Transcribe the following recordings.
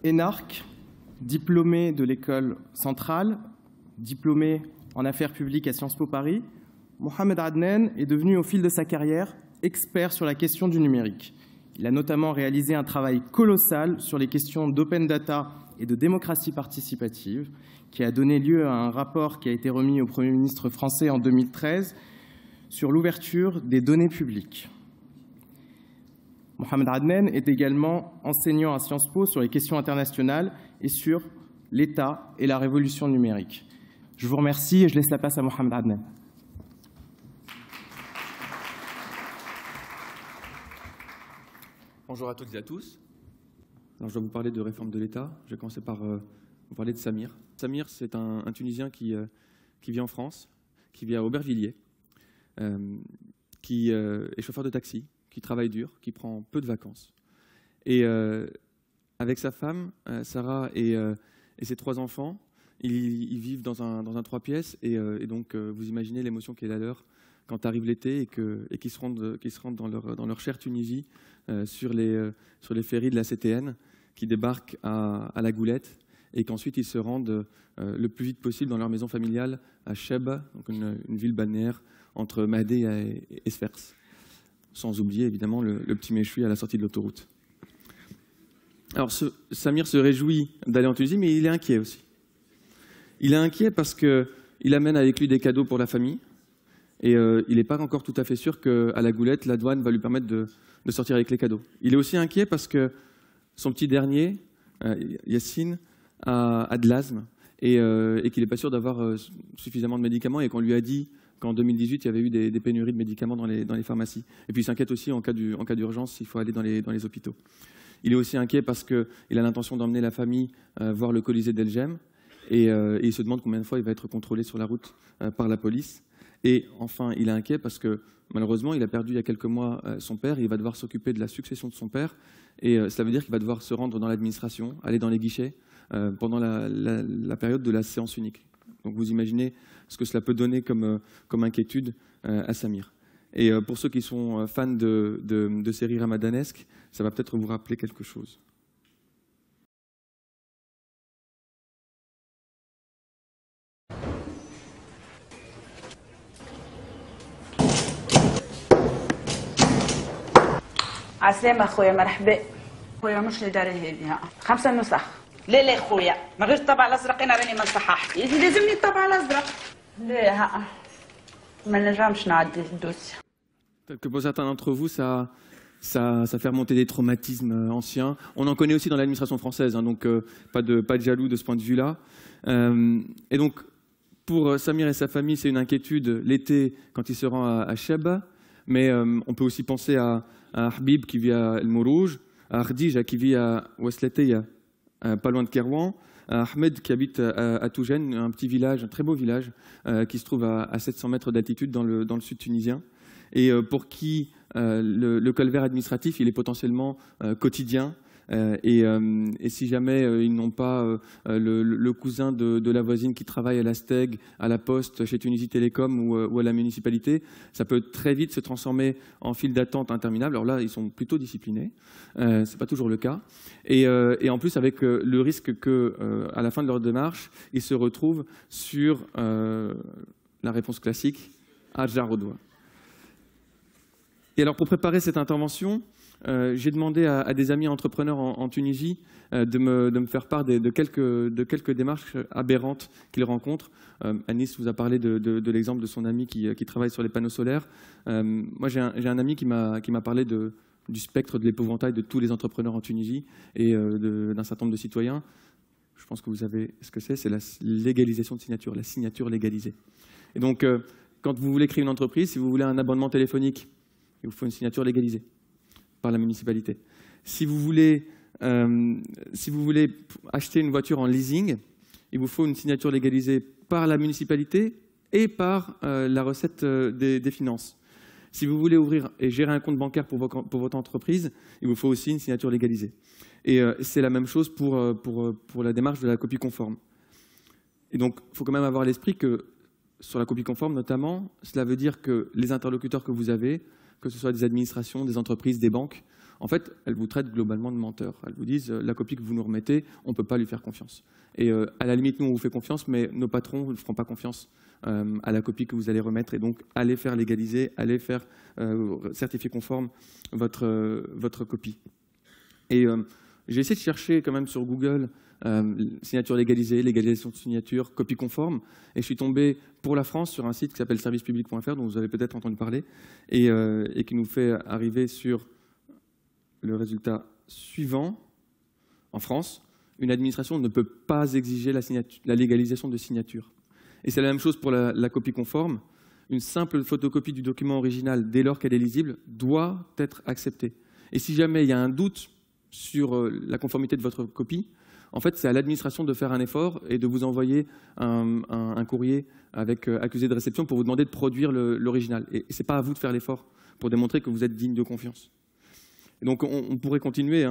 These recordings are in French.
énarque, diplômé de l'école centrale, diplômé en affaires publiques à Sciences Po Paris, Mohamed Adnan est devenu au fil de sa carrière expert sur la question du numérique. Il a notamment réalisé un travail colossal sur les questions d'open data et de démocratie participative, qui a donné lieu à un rapport qui a été remis au Premier ministre français en 2013 sur l'ouverture des données publiques. Mohamed Adnan est également enseignant à Sciences Po sur les questions internationales et sur l'État et la révolution numérique. Je vous remercie et je laisse la place à Mohamed Adnan. Bonjour à toutes et à tous. Alors, je vais vous parler de réforme de l'État. Je vais commencer par vous parler de Samir. Samir, c'est un Tunisien qui vit en France, qui vit à Aubervilliers, qui est chauffeur de taxi, qui travaille dur, qui prend peu de vacances. Et avec sa femme, Sarah, et ses 3 enfants, ils vivent dans un 3 pièces. Et donc, vous imaginez l'émotion qui est la leur quand arrive l'été et qu'ils se rendent dans leur chère Tunisie sur les ferries de la CTN qui débarquent à la Goulette et qu'ensuite ils se rendent le plus vite possible dans leur maison familiale à Chebba, donc une ville balnéaire entre Mahdé et Sfers. Sans oublier évidemment le petit méchoui à la sortie de l'autoroute. Alors Samir se réjouit d'aller en Tunisie, mais il est inquiet aussi. Il est inquiet parce qu'il amène avec lui des cadeaux pour la famille. Et il n'est pas encore tout à fait sûr qu'à la Goulette, la douane va lui permettre de sortir avec les cadeaux. Il est aussi inquiet parce que son petit dernier, Yassine, a de l'asthme et qu'il n'est pas sûr d'avoir suffisamment de médicaments et qu'on lui a dit qu'en 2018, il y avait eu des pénuries de médicaments dans les pharmacies. Et puis il s'inquiète aussi en cas d'urgence s'il faut aller dans les hôpitaux. Il est aussi inquiet parce qu'il a l'intention d'emmener la famille voir le Colisée d'El Jem et il se demande combien de fois il va être contrôlé sur la route par la police. Et enfin, il est inquiet parce que malheureusement, il a perdu il y a quelques mois son père et il va devoir s'occuper de la succession de son père. Et cela veut dire qu'il va devoir se rendre dans l'administration, aller dans les guichets pendant la période de la séance unique. Donc vous imaginez ce que cela peut donner comme inquiétude à Samir. Et pour ceux qui sont fans de séries ramadanesques, ça va peut-être vous rappeler quelque chose. عسلامة خويا مرحبا خويا مش اللي داري بها 5 نسخ لا خويا ما غير الطبع الازرق انا راني ما نصححش لازمني الطبع الازرق لا ها ما نجمش نعدي الدوسي. Que pour certains d'entre vous, ça fait remonter des traumatismes anciens. On en connaît aussi dans l'administration française, hein, donc pas de jaloux de ce point de vue-là. Et donc, pour Samir et sa famille, c'est une inquiétude l'été quand il se rend à Chebba, mais on peut aussi penser à Habib qui vit à El Mourouj, à Ardija qui vit à Ouasleteya, pas loin de Kerouan, à Ahmed qui habite à Tougen, un petit village, un très beau village qui se trouve à 700 mètres d'altitude dans le sud tunisien, et pour qui le calvaire administratif il est potentiellement quotidien. Et si jamais ils n'ont pas le cousin de la voisine qui travaille à la Steg, à la Poste, chez Tunisie Télécom ou à la municipalité, ça peut très vite se transformer en file d'attente interminable. Alors là, ils sont plutôt disciplinés, c'est pas toujours le cas. Et en plus, avec le risque qu'à la fin de leur démarche, ils se retrouvent sur la réponse classique, Hajar au doigt. Et alors, pour préparer cette intervention, j'ai demandé à des amis entrepreneurs en Tunisie de me faire part de quelques démarches aberrantes qu'ils rencontrent. Anis vous a parlé de l'exemple de son ami qui travaille sur les panneaux solaires. Moi, j'ai un ami qui m'a parlé du spectre de l'épouvantail de tous les entrepreneurs en Tunisie et d'un certain nombre de citoyens. Je pense que vous savez ce que c'est la légalisation de signature, la signature légalisée. Et donc, quand vous voulez créer une entreprise, si vous voulez un abonnement téléphonique, il vous faut une signature légalisée par la municipalité. Si vous voulez acheter une voiture en leasing, il vous faut une signature légalisée par la municipalité et par la recette des finances. Si vous voulez ouvrir et gérer un compte bancaire pour votre entreprise, il vous faut aussi une signature légalisée. Et c'est la même chose pour la démarche de la copie conforme. Et donc, il faut quand même avoir à l'esprit que sur la copie conforme notamment, cela veut dire que les interlocuteurs que vous avez, que ce soit des administrations, des entreprises, des banques, en fait, elles vous traitent globalement de menteurs. Elles vous disent la copie que vous nous remettez, on ne peut pas lui faire confiance. Et à la limite, nous, on vous fait confiance, mais nos patrons ne feront pas confiance à la copie que vous allez remettre. Et donc, allez faire légaliser, allez faire certifier conforme votre copie. Et j'ai essayé de chercher quand même sur Google signature légalisée, légalisation de signature, copie conforme, et je suis tombé pour la France sur un site qui s'appelle servicepublic.fr, dont vous avez peut-être entendu parler, et qui nous fait arriver sur le résultat suivant. En France, une administration ne peut pas exiger la légalisation de signature. Et c'est la même chose pour la copie conforme. Une simple photocopie du document original, dès lors qu'elle est lisible, doit être acceptée. Et si jamais il y a un doute sur la conformité de votre copie, en fait, c'est à l'administration de faire un effort et de vous envoyer un courrier avec accusé de réception pour vous demander de produire l'original. Et ce n'est pas à vous de faire l'effort pour démontrer que vous êtes digne de confiance. Et donc, on pourrait continuer.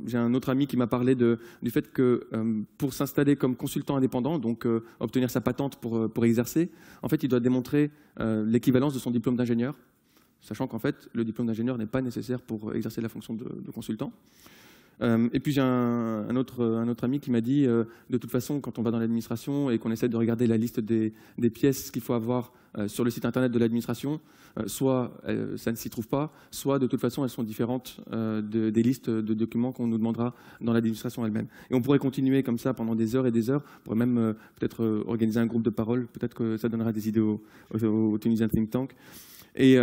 J'ai un autre ami qui m'a parlé du fait que pour s'installer comme consultant indépendant, donc obtenir sa patente pour exercer, en fait, il doit démontrer l'équivalence de son diplôme d'ingénieur, sachant qu'en fait, le diplôme d'ingénieur n'est pas nécessaire pour exercer la fonction de consultant. Et puis j'ai un autre ami qui m'a dit, de toute façon, quand on va dans l'administration et qu'on essaie de regarder la liste des pièces qu'il faut avoir sur le site internet de l'administration, soit ça ne s'y trouve pas, soit de toute façon elles sont différentes des listes de documents qu'on nous demandera dans l'administration elle-même. Et on pourrait continuer comme ça pendant des heures et des heures, on pourrait même peut-être organiser un groupe de parole, peut-être que ça donnera des idées au Tunisian Think Tank. Et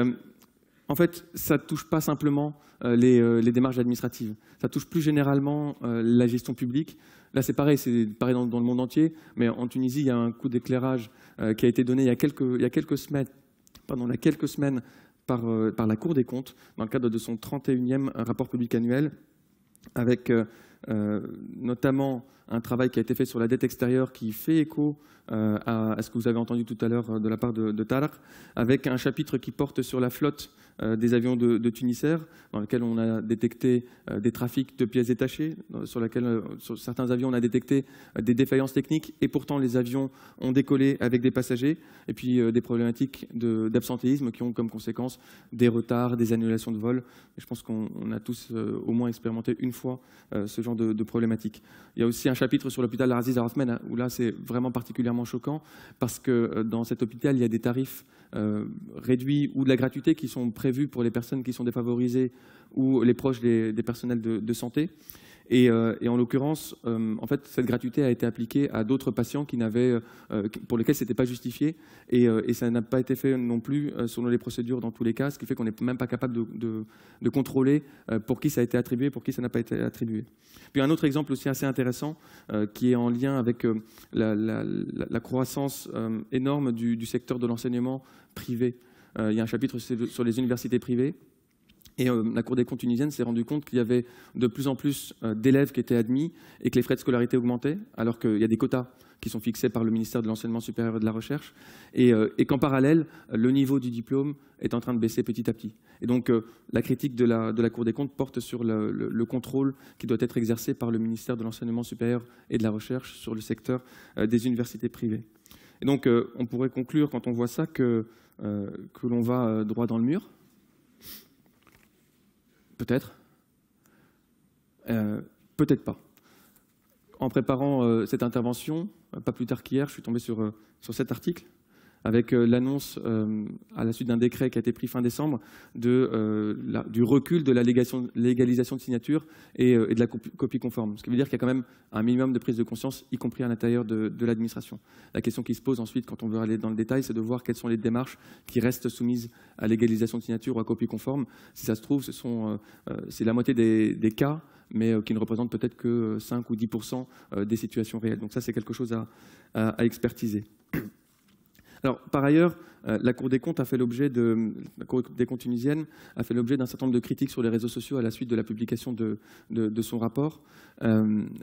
en fait, ça ne touche pas simplement les démarches administratives. Ça touche plus généralement la gestion publique. Là, c'est pareil dans le monde entier, mais en Tunisie, il y a un coup d'éclairage qui a été donné il y a quelques semaines par la Cour des comptes, dans le cadre de son 31e rapport public annuel, avec notamment un travail qui a été fait sur la dette extérieure qui fait écho à ce que vous avez entendu tout à l'heure de la part de Tarek, avec un chapitre qui porte sur la flotte des avions de Tunisair, dans lequel on a détecté des trafics de pièces détachées, sur certains avions on a détecté des défaillances techniques, et pourtant les avions ont décollé avec des passagers, et puis des problématiques d'absentéisme qui ont comme conséquence des retards, des annulations de vol. Et je pense qu'on a tous au moins expérimenté une fois ce genre de problématique. Il y a aussi un chapitre sur l'hôpital Al-Aziz Al Othman, où là c'est vraiment particulièrement choquant, parce que dans cet hôpital, il y a des tarifs réduits ou de la gratuité qui sont prévus pour les personnes qui sont défavorisées ou les proches des personnels de santé. Et en l'occurrence, en fait, cette gratuité a été appliquée à d'autres patients pour lesquels ce n'était pas justifié, et ça n'a pas été fait non plus selon les procédures dans tous les cas, ce qui fait qu'on n'est même pas capable de contrôler pour qui ça a été attribué, pour qui ça n'a pas été attribué. Puis un autre exemple aussi assez intéressant qui est en lien avec la croissance énorme du secteur de l'enseignement privé. Il y a un chapitre sur les universités privées. Et la Cour des comptes tunisienne s'est rendue compte qu'il y avait de plus en plus d'élèves qui étaient admis et que les frais de scolarité augmentaient, alors qu'il y a des quotas qui sont fixés par le ministère de l'Enseignement supérieur et de la Recherche, et qu'en parallèle, le niveau du diplôme est en train de baisser petit à petit. Et donc, la critique de la Cour des comptes porte sur le contrôle qui doit être exercé par le ministère de l'Enseignement supérieur et de la Recherche sur le secteur des universités privées. Et donc, on pourrait conclure, quand on voit ça, que l'on va droit dans le mur. Peut-être. Peut-être pas. En préparant cette intervention, pas plus tard qu'hier, je suis tombé sur cet article avec l'annonce, à la suite d'un décret qui a été pris fin décembre, du recul de la légalisation de signature et de la copie conforme. Ce qui veut dire qu'il y a quand même un minimum de prise de conscience, y compris à l'intérieur de l'administration. La question qui se pose ensuite, quand on veut aller dans le détail, c'est de voir quelles sont les démarches qui restent soumises à légalisation de signature ou à copie conforme. Si ça se trouve, c'est la moitié des cas, mais qui ne représentent peut-être que 5 ou 10% des situations réelles. Donc ça, c'est quelque chose à expertiser. Alors, par ailleurs, La Cour des comptes a fait l'objet la Cour des comptes tunisienne a fait l'objet d'un certain nombre de critiques sur les réseaux sociaux à la suite de la publication de son rapport.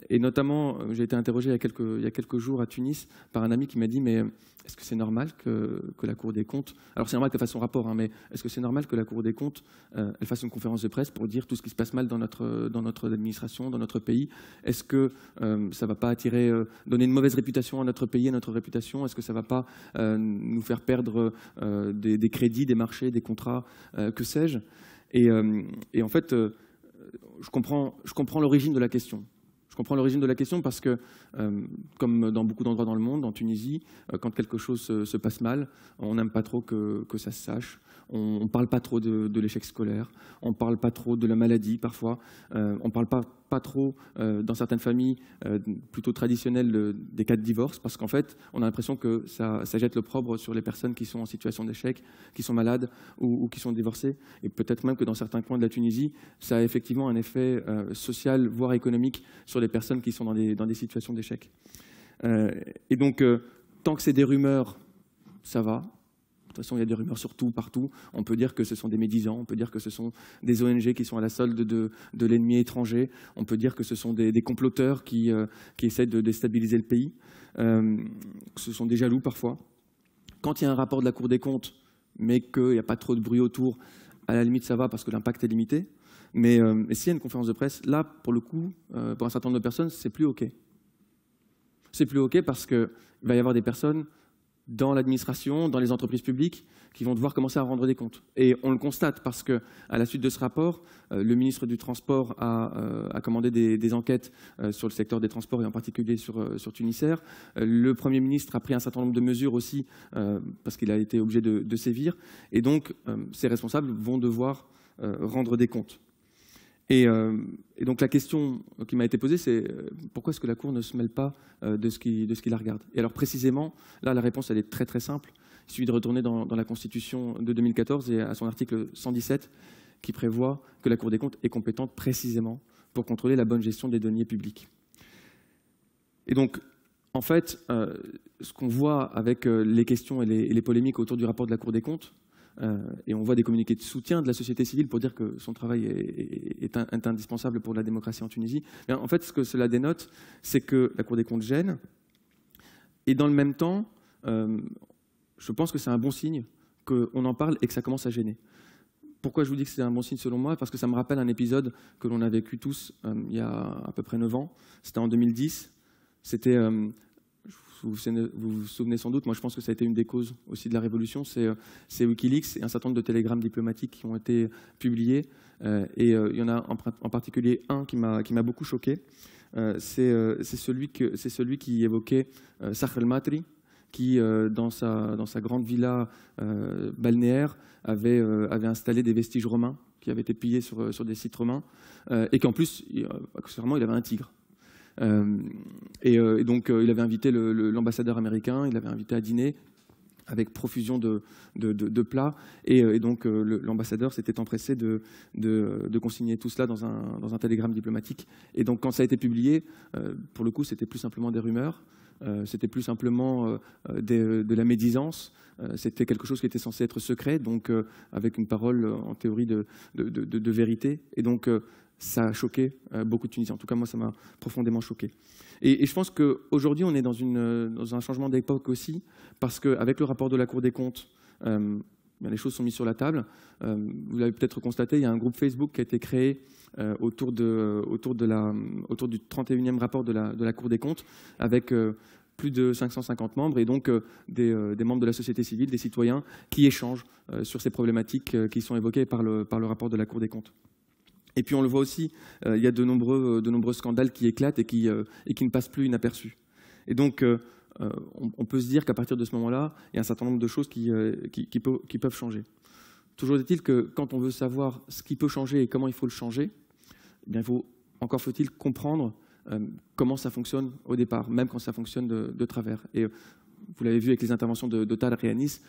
Et notamment, j'ai été interrogé il y a quelques jours à Tunis par un ami qui m'a dit « Mais est-ce que c'est normal que la Cour des comptes… » Alors c'est normal qu'elle fasse son rapport, hein, mais est-ce que c'est normal que la Cour des comptes elle fasse une conférence de presse pour dire tout ce qui se passe mal dans notre administration, dans notre pays? Est-ce que ça ne va pas donner une mauvaise réputation à notre pays, à notre réputation? Est-ce que ça ne va pas nous faire perdre des crédits, des marchés, des contrats, que sais-je? Et en fait, je comprends l'origine de la question. Je comprends l'origine de la question parce que, comme dans beaucoup d'endroits dans le monde, en Tunisie, quand quelque chose se passe mal, on n'aime pas trop que ça se sache. On ne parle pas trop de l'échec scolaire, on ne parle pas trop de la maladie parfois, on ne parle pas trop, dans certaines familles plutôt traditionnelles, des cas de divorce, parce qu'en fait, on a l'impression que ça jette l'opprobre sur les personnes qui sont en situation d'échec, qui sont malades ou qui sont divorcées. Et peut-être même que dans certains coins de la Tunisie, ça a effectivement un effet social, voire économique, sur les personnes qui sont dans des situations d'échec. Et donc, tant que c'est des rumeurs, ça va. De toute façon, il y a des rumeurs sur tout, partout. On peut dire que ce sont des médisants, on peut dire que ce sont des ONG qui sont à la solde de l'ennemi étranger, on peut dire que ce sont des comploteurs qui essaient de déstabiliser le pays, que ce sont des jaloux parfois. Quand il y a un rapport de la Cour des comptes, mais qu'il n'y a pas trop de bruit autour, à la limite ça va parce que l'impact est limité. Mais s'il y a une conférence de presse, là, pour le coup, pour un certain nombre de personnes, c'est plus OK. C'est plus OK parce qu'il va y avoir des personnes dans l'administration, dans les entreprises publiques, qui vont devoir commencer à rendre des comptes. Et on le constate parce qu'à la suite de ce rapport, le ministre du Transport a commandé des enquêtes sur le secteur des transports et en particulier sur Tunisair. Le Premier ministre a pris un certain nombre de mesures aussi parce qu'il a été obligé de sévir. Et donc, ces responsables vont devoir rendre des comptes. Et donc la question qui m'a été posée, c'est pourquoi est-ce que la Cour ne se mêle pas de ce qui la regarde? Et alors précisément, là la réponse elle est très très simple. Il suffit de retourner dans la Constitution de 2014 et à son article 117 qui prévoit que la Cour des comptes est compétente précisément pour contrôler la bonne gestion des deniers publics. Et donc, en fait, ce qu'on voit avec les questions et les polémiques autour du rapport de la Cour des comptes, et on voit des communiqués de soutien de la société civile pour dire que son travail est indispensable pour la démocratie en Tunisie. Mais en fait, ce que cela dénote, c'est que la Cour des comptes gêne. Et dans le même temps, je pense que c'est un bon signe qu'on en parle et que ça commence à gêner. Pourquoi je vous dis que c'est un bon signe selon moi? Parce que ça me rappelle un épisode que l'on a vécu tous il y a à peu près 9 ans. C'était en 2010. C'était… vous vous souvenez sans doute, moi je pense que ça a été une des causes aussi de la révolution, c'est Wikileaks et un certain nombre de télégrammes diplomatiques qui ont été publiés. Et il y en a en particulier un qui m'a beaucoup choqué. C'est celui qui évoquait Sakhr el-Matri, qui, dans sa grande villa balnéaire, avait installé des vestiges romains qui avaient été pillés sur des sites romains, et qu'en plus, accessoirement, il avait un tigre. Et donc, il avait invité l'ambassadeur américain, il l'avait invité à dîner avec profusion de plats. Et donc, l'ambassadeur s'était empressé de consigner tout cela dans un télégramme diplomatique. Et donc, quand ça a été publié, pour le coup, c'était plus simplement des rumeurs, c'était plus simplement de la médisance. C'était quelque chose qui était censé être secret, donc avec une parole en théorie de vérité. Et donc, ça a choqué beaucoup de Tunisiens. En tout cas, moi, ça m'a profondément choqué. Et je pense qu'aujourd'hui, on est dans un changement d'époque aussi, parce qu'avec le rapport de la Cour des comptes, les choses sont mises sur la table. Vous l'avez peut-être constaté, il y a un groupe Facebook qui a été créé autour du 31e rapport de la Cour des comptes, avec plus de 550 membres, et donc des membres de la société civile, des citoyens, qui échangent sur ces problématiques qui sont évoquées par le rapport de la Cour des comptes. Et puis on le voit aussi, il y a de nombreux scandales qui éclatent et qui ne passent plus inaperçus. Et donc, on peut se dire qu'à partir de ce moment-là, il y a un certain nombre de choses qui peuvent changer. Toujours est-il que quand on veut savoir ce qui peut changer et comment il faut le changer, eh bien, encore faut-il comprendre comment ça fonctionne au départ, même quand ça fonctionne de travers. Et vous l'avez vu avec les interventions de Tarek et Anis,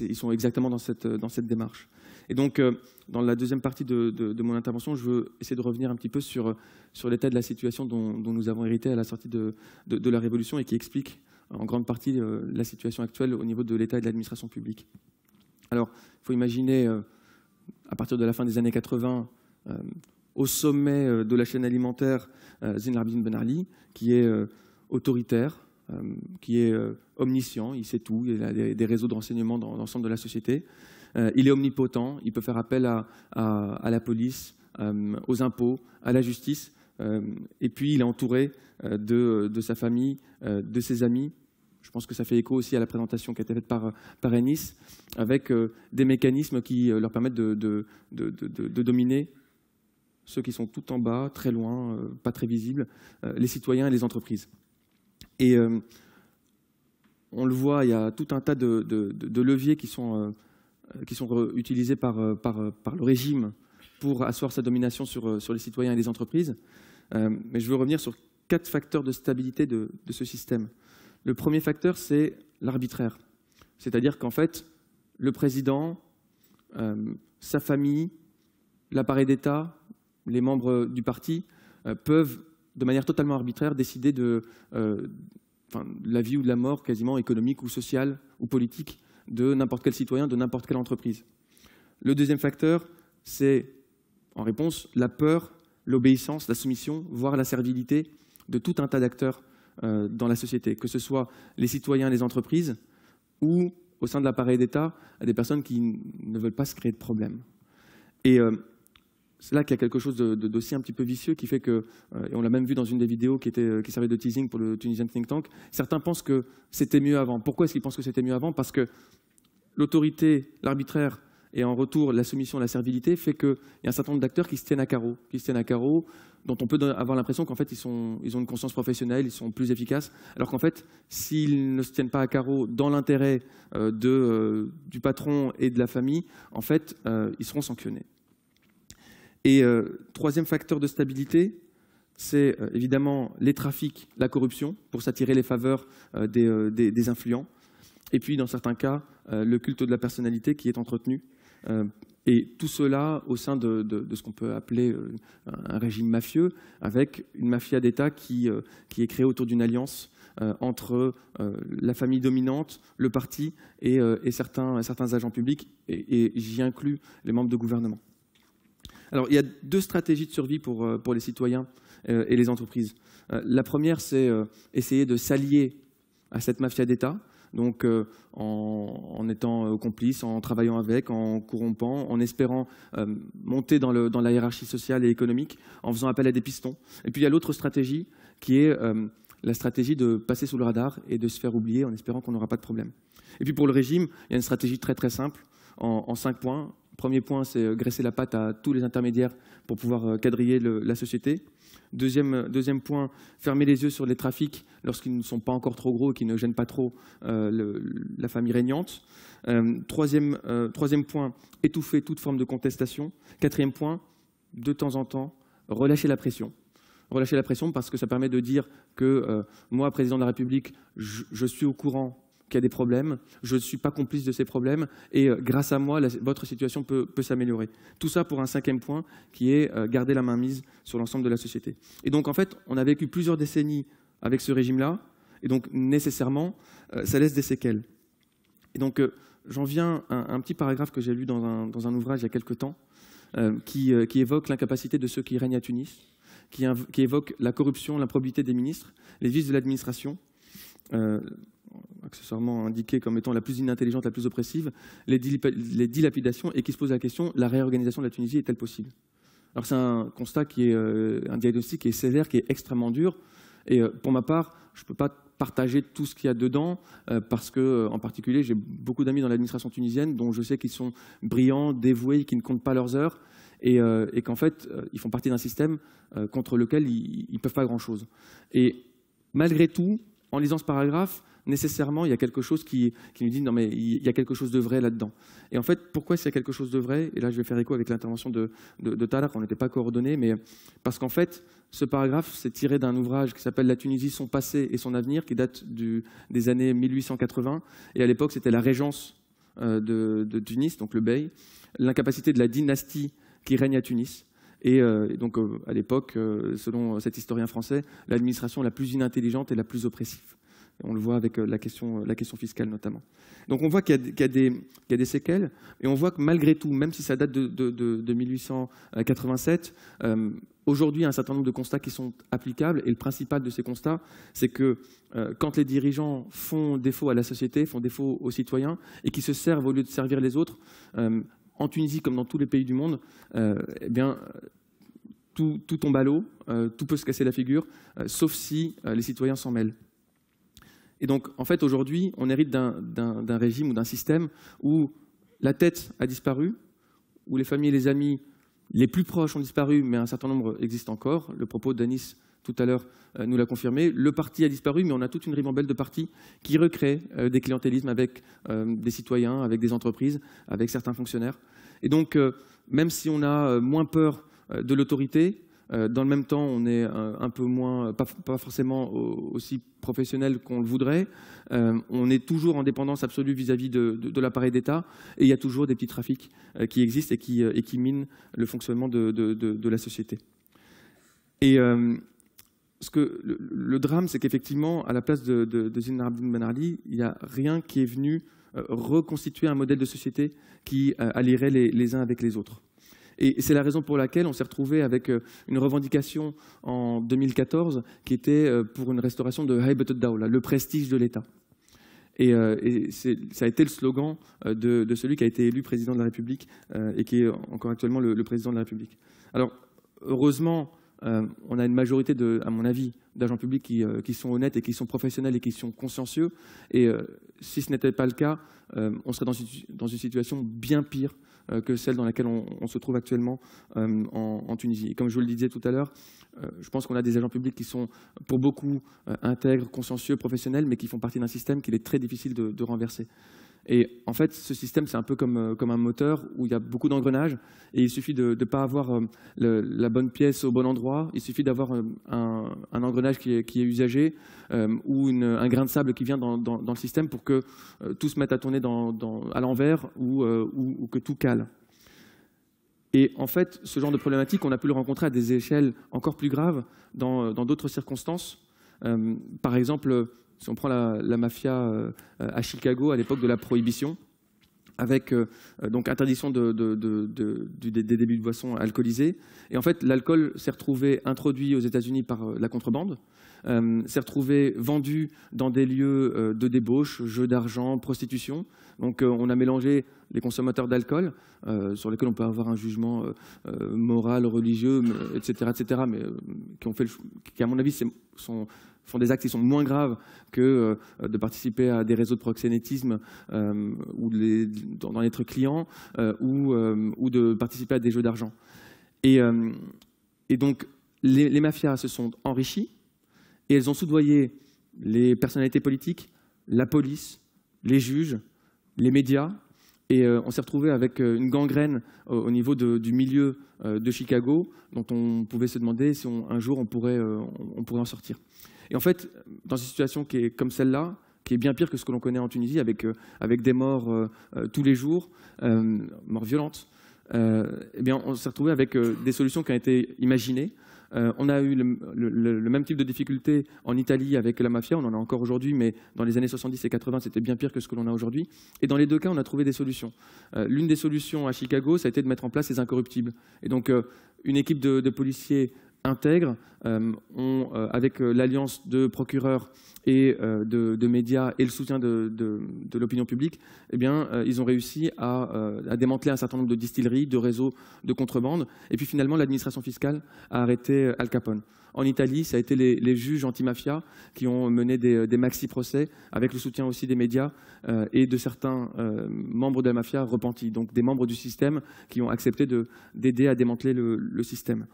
ils sont exactement dans cette démarche. Et donc, dans la deuxième partie de mon intervention, je veux essayer de revenir un petit peu sur l'état de la situation dont nous avons hérité à la sortie de la Révolution et qui explique en grande partie la situation actuelle au niveau de l'État et de l'administration publique. Alors, il faut imaginer, à partir de la fin des années 80, au sommet de la chaîne alimentaire, Zine el-Abidine Ben Ali, qui est autoritaire, qui est omniscient, il sait tout, il a des réseaux de renseignement dans l'ensemble de la société. Il est omnipotent, il peut faire appel à la police, aux impôts, à la justice. Et puis, il est entouré de sa famille, de ses amis. Je pense que ça fait écho aussi à la présentation qui a été faite par Enis, avec des mécanismes qui leur permettent de dominer ceux qui sont tout en bas, très loin, pas très visibles, les citoyens et les entreprises. Et on le voit, il y a tout un tas de leviers qui sont utilisés par le régime pour asseoir sa domination sur les citoyens et les entreprises. Mais je veux revenir sur 4 facteurs de stabilité de ce système. Le premier facteur, c'est l'arbitraire. C'est-à-dire qu'en fait, le président, sa famille, l'appareil d'État, les membres du parti peuvent, de manière totalement arbitraire, décider de la vie ou de la mort quasiment économique ou sociale ou politique de n'importe quel citoyen, de n'importe quelle entreprise. Le deuxième facteur, c'est, en réponse, la peur, l'obéissance, la soumission, voire la servilité de tout un tas d'acteurs dans la société, que ce soit les citoyens, les entreprises, ou au sein de l'appareil d'État, à des personnes qui ne veulent pas se créer de problème. Et c'est là qu'il y a quelque chose d'aussi un petit peu vicieux qui fait que, et on l'a même vu dans une des vidéos qui servait de teasing pour le Tunisian Think Tank, certains pensent que c'était mieux avant. Pourquoi est-ce qu'ils pensent que c'était mieux avant? Parce que l'autorité, l'arbitraire, et en retour, la soumission, la servilité fait qu'il y a un certain nombre d'acteurs qui se tiennent à carreau, dont on peut avoir l'impression qu'en fait, ils ont une conscience professionnelle, ils sont plus efficaces, alors qu'en fait, s'ils ne se tiennent pas à carreau dans l'intérêt du patron et de la famille, en fait, ils seront sanctionnés. Et troisième facteur de stabilité, c'est évidemment les trafics, la corruption, pour s'attirer les faveurs des influents. Et puis, dans certains cas, le culte de la personnalité qui est entretenu. Et tout cela au sein de ce qu'on peut appeler un régime mafieux, avec une mafia d'État qui est créée autour d'une alliance entre la famille dominante, le parti et certains agents publics, et j'y inclus les membres de gouvernement. Alors, il y a 2 stratégies de survie pour les citoyens et les entreprises. La première, c'est essayer de s'allier à cette mafia d'État, donc en étant complice, en travaillant avec, en corrompant, en espérant monter dans la hiérarchie sociale et économique, en faisant appel à des pistons. Et puis il y a l'autre stratégie qui est la stratégie de passer sous le radar et de se faire oublier en espérant qu'on n'aura pas de problème. Et puis pour le régime, il y a une stratégie très très simple en 5 points. Premier point, c'est graisser la patte à tous les intermédiaires pour pouvoir quadriller la société. Deuxième point, fermer les yeux sur les trafics lorsqu'ils ne sont pas encore trop gros et qui ne gênent pas trop la famille régnante. Troisième point, étouffer toute forme de contestation. 4e point, de temps en temps, relâcher la pression. Relâcher la pression parce que ça permet de dire que moi, président de la République, je suis au courant qu'il y a des problèmes, je ne suis pas complice de ces problèmes et grâce à moi, votre situation peut s'améliorer. Tout ça pour un 5e point qui est garder la main mise sur l'ensemble de la société. Et donc en fait, on a vécu plusieurs décennies avec ce régime-là et donc nécessairement, ça laisse des séquelles. Et donc j'en viens à un petit paragraphe que j'ai lu dans un ouvrage il y a quelque temps qui évoque l'incapacité de ceux qui règnent à Tunis, qui évoque la corruption, l'improbité des ministres, les vices de l'administration, accessoirement indiquée comme étant la plus inintelligente, la plus oppressive, les dilapidations, et qui se pose la question, la réorganisation de la Tunisie est-elle possible? Alors c'est un constat qui est un diagnostic qui est sévère, qui est extrêmement dur, et pour ma part, je ne peux pas partager tout ce qu'il y a dedans, parce que, en particulier, j'ai beaucoup d'amis dans l'administration tunisienne, dont je sais qu'ils sont brillants, dévoués, qui ne comptent pas leurs heures, et qu'en fait, ils font partie d'un système contre lequel ils ne peuvent pas grand-chose. Et malgré tout, en lisant ce paragraphe, nécessairement, il y a quelque chose qui nous dit « non mais il y a quelque chose de vrai là-dedans ». Et en fait, pourquoi il y a quelque chose de vrai? Et là, je vais faire écho avec l'intervention de Talha, on n'était pas coordonnés, mais parce qu'en fait, ce paragraphe, c'est tiré d'un ouvrage qui s'appelle « La Tunisie, son passé et son avenir », qui date des années 1880. Et à l'époque, c'était la régence de Tunis, donc le bey, l'incapacité de la dynastie qui règne à Tunis. Et donc, à l'époque, selon cet historien français, l'administration la plus inintelligente et la plus oppressive. On le voit avec la question fiscale notamment. Donc on voit qu'il y a des séquelles, et on voit que malgré tout, même si ça date de 1887, aujourd'hui, il y a un certain nombre de constats qui sont applicables, et le principal de ces constats, c'est que quand les dirigeants font défaut à la société, font défaut aux citoyens, et qui se servent au lieu de servir les autres, en Tunisie comme dans tous les pays du monde, eh bien, tout tombe à l'eau, tout peut se casser la figure, sauf si les citoyens s'en mêlent. Et donc, en fait, aujourd'hui, on hérite d'un régime ou d'un système où la tête a disparu, où les familles et les amis les plus proches ont disparu, mais un certain nombre existent encore. Le propos d'Anis tout à l'heure nous l'a confirmé. Le parti a disparu, mais on a toute une ribambelle de partis qui recréent des clientélismes avec des citoyens, avec des entreprises, avec certains fonctionnaires. Et donc, même si on a moins peur de l'autorité, dans le même temps, on est un peu moins, pas forcément aussi professionnel qu'on le voudrait. On est toujours en dépendance absolue vis-à-vis de l'appareil d'État, et il y a toujours des petits trafics qui existent et qui minent le fonctionnement de la société. Et le drame, c'est qu'effectivement, à la place de Zine al-Abidine Ben Ali, il n'y a rien qui est venu reconstituer un modèle de société qui allierait les uns avec les autres. Et c'est la raison pour laquelle on s'est retrouvé avec une revendication en 2014 qui était pour une restauration de Haybat ad-Dawla, le prestige de l'État. Et ça a été le slogan de celui qui a été élu président de la République et qui est encore actuellement le président de la République. Alors, heureusement, on a une majorité, à mon avis, d'agents publics qui sont honnêtes et qui sont professionnels et qui sont consciencieux. Et si ce n'était pas le cas, on serait dans une situation bien pire que celle dans laquelle on se trouve actuellement en Tunisie. Et comme je vous le disais tout à l'heure, je pense qu'on a des agents publics qui sont, pour beaucoup, intègres, consciencieux, professionnels, mais qui font partie d'un système qu'il est très difficile de renverser. Et en fait, ce système, c'est un peu comme un moteur où il y a beaucoup d'engrenages, et il suffit de ne pas avoir la bonne pièce au bon endroit, il suffit d'avoir un engrenage qui est usagé ou un grain de sable qui vient dans le système pour que tout se mette à tourner à l'envers ou que tout cale. Et en fait, ce genre de problématique, on a pu le rencontrer à des échelles encore plus graves dans d'autres circonstances. Par exemple, si on prend la mafia à Chicago à l'époque de la prohibition, avec donc interdiction des débits de boissons alcoolisées. Et en fait, l'alcool s'est retrouvé introduit aux États-Unis par la contrebande, s'est retrouvé vendu dans des lieux de débauche, jeux d'argent, prostitution. Donc on a mélangé les consommateurs d'alcool, sur lesquels on peut avoir un jugement moral, religieux, etc., mais qui à mon avis font des actes qui sont moins graves que de participer à des réseaux de proxénétisme ou d'en être client ou de participer à des jeux d'argent. Et donc, les mafias se sont enrichies et elles ont soudoyé les personnalités politiques, la police, les juges, les médias. Et on s'est retrouvé avec une gangrène au niveau du milieu de Chicago dont on pouvait se demander si un jour on pourrait en sortir. Et en fait, dans une situation qui est comme celle-là, qui est bien pire que ce que l'on connaît en Tunisie, avec des morts tous les jours, morts violentes, eh bien, on s'est retrouvé avec des solutions qui ont été imaginées. On a eu le même type de difficultés en Italie avec la mafia, on en a encore aujourd'hui, mais dans les années 70 et 80, c'était bien pire que ce que l'on a aujourd'hui. Et dans les deux cas, on a trouvé des solutions. L'une des solutions à Chicago, ça a été de mettre en place les incorruptibles. Et donc, une équipe de policiers intègres avec l'alliance de procureurs et de médias et le soutien de l'opinion publique, eh bien, ils ont réussi à démanteler un certain nombre de distilleries, de réseaux de contrebande. Et puis finalement, l'administration fiscale a arrêté Al Capone. En Italie, ça a été les juges anti-mafia qui ont mené des maxi-procès avec le soutien aussi des médias et de certains membres de la mafia repentis, donc des membres du système qui ont accepté d'aider à démanteler le système.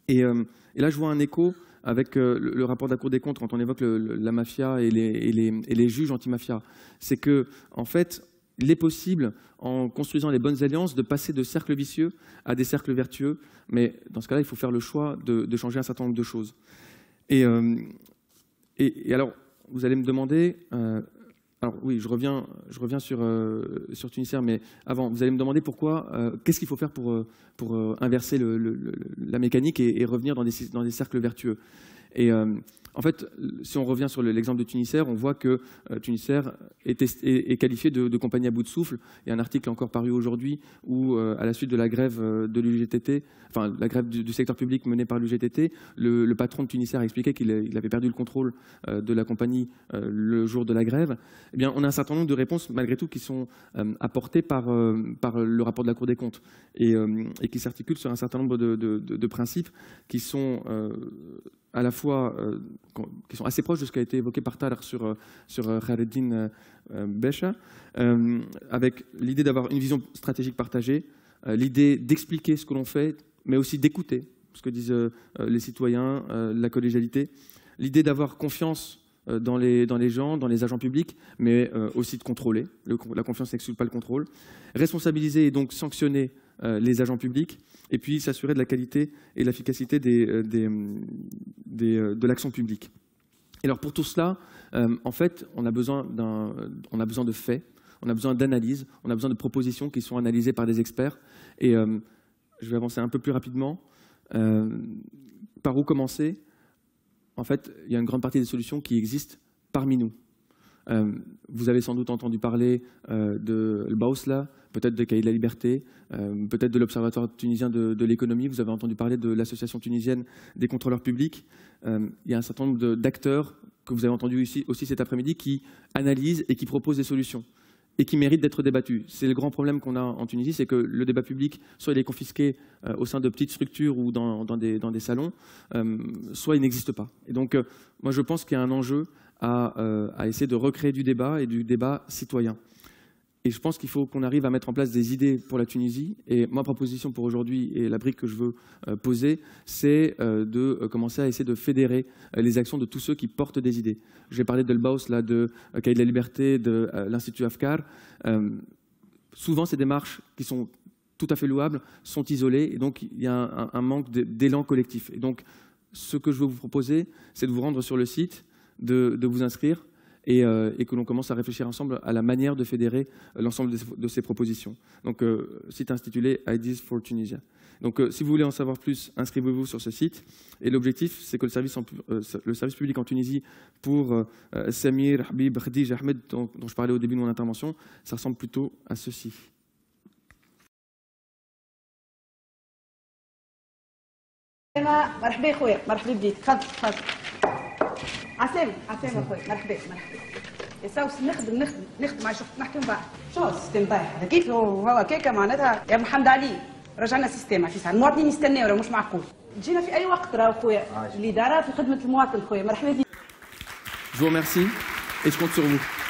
Et là, je vois un écho avec le rapport de la Cour des comptes quand on évoque la mafia et les juges anti-mafia. C'est que, en fait, il est possible, en construisant les bonnes alliances, de passer de cercles vicieux à des cercles vertueux. Mais dans ce cas-là, il faut faire le choix de changer un certain nombre de choses. Et alors, vous allez me demander... alors oui, je reviens sur Tunisair, mais avant, vous allez me demander pourquoi, qu'est-ce qu'il faut faire pour inverser la mécanique et revenir dans des cercles vertueux. Et en fait, si on revient sur l'exemple de Tunisair, on voit que Tunisair est qualifié de compagnie à bout de souffle. Il y a un article encore paru aujourd'hui où, à la suite de la grève de l'UGTT, enfin la grève du secteur public menée par l'UGTT, le patron de Tunisair a expliqué qu'il avait perdu le contrôle de la compagnie le jour de la grève. Eh bien, on a un certain nombre de réponses, malgré tout, qui sont apportées par le rapport de la Cour des comptes et qui s'articulent sur un certain nombre de principes qui sont à la fois qui sont assez proches de ce qui a été évoqué par Tarek sur Khaireddine Becha, avec l'idée d'avoir une vision stratégique partagée, l'idée d'expliquer ce que l'on fait, mais aussi d'écouter ce que disent les citoyens, la collégialité, l'idée d'avoir confiance dans les gens, dans les agents publics, mais aussi de contrôler. La confiance n'exclut pas le contrôle. Responsabiliser et donc sanctionner les agents publics, et puis s'assurer de la qualité et de l'efficacité de l'action publique. Et alors pour tout cela, en fait, on a besoin de faits, on a besoin d'analyses, on a besoin de propositions qui sont analysées par des experts. Et je vais avancer un peu plus rapidement. Par où commencer? En fait, il y a une grande partie des solutions qui existent parmi nous. Vous avez sans doute entendu parler de l'Baousla, peut-être de Cahiers de la Liberté, peut-être de l'Observatoire tunisien de l'économie. Vous avez entendu parler de l'Association tunisienne des contrôleurs publics. Il y a un certain nombre d'acteurs que vous avez entendu aussi cet après-midi qui analysent et qui proposent des solutions et qui méritent d'être débattus. C'est le grand problème qu'on a en Tunisie, c'est que le débat public, soit il est confisqué au sein de petites structures ou dans des salons, soit il n'existe pas. Et donc, moi, je pense qu'il y a un enjeu à essayer de recréer du débat et du débat citoyen. Et je pense qu'il faut qu'on arrive à mettre en place des idées pour la Tunisie. Et ma proposition pour aujourd'hui et la brique que je veux poser, c'est de commencer à essayer de fédérer les actions de tous ceux qui portent des idées. J'ai parlé de l'Baous, là, de Cahiers de la Liberté, de l'Institut Afkar. Souvent, ces démarches qui sont tout à fait louables sont isolées. Et donc, il y a un manque d'élan collectif. Et donc, ce que je veux vous proposer, c'est de vous rendre sur le site, de vous inscrire, et que l'on commence à réfléchir ensemble à la manière de fédérer l'ensemble de ces propositions. Donc, site intitulé Ideas for Tunisia. Donc, si vous voulez en savoir plus, inscrivez-vous sur ce site. Et l'objectif, c'est que le service public en Tunisie pour Samir, Habib, Khadij, Ahmed, dont je parlais au début de mon intervention, ça ressemble plutôt à ceci. مرحبا خويا مرحبا بديك تفضل عسلامة اخويا مرحبا يا ساوس نخدم على شغل نحكي من بعد شو السيستم طايح هذا كيف هو هكاكا معناتها يا محمد علي رجعنا سيستم في ساعه المواطنين يستناو راه مش معقول تجينا في اي وقت راهو خويا الاداره في خدمه المواطن خويا مرحبا بك. Je vous remercie et je compte sur vous.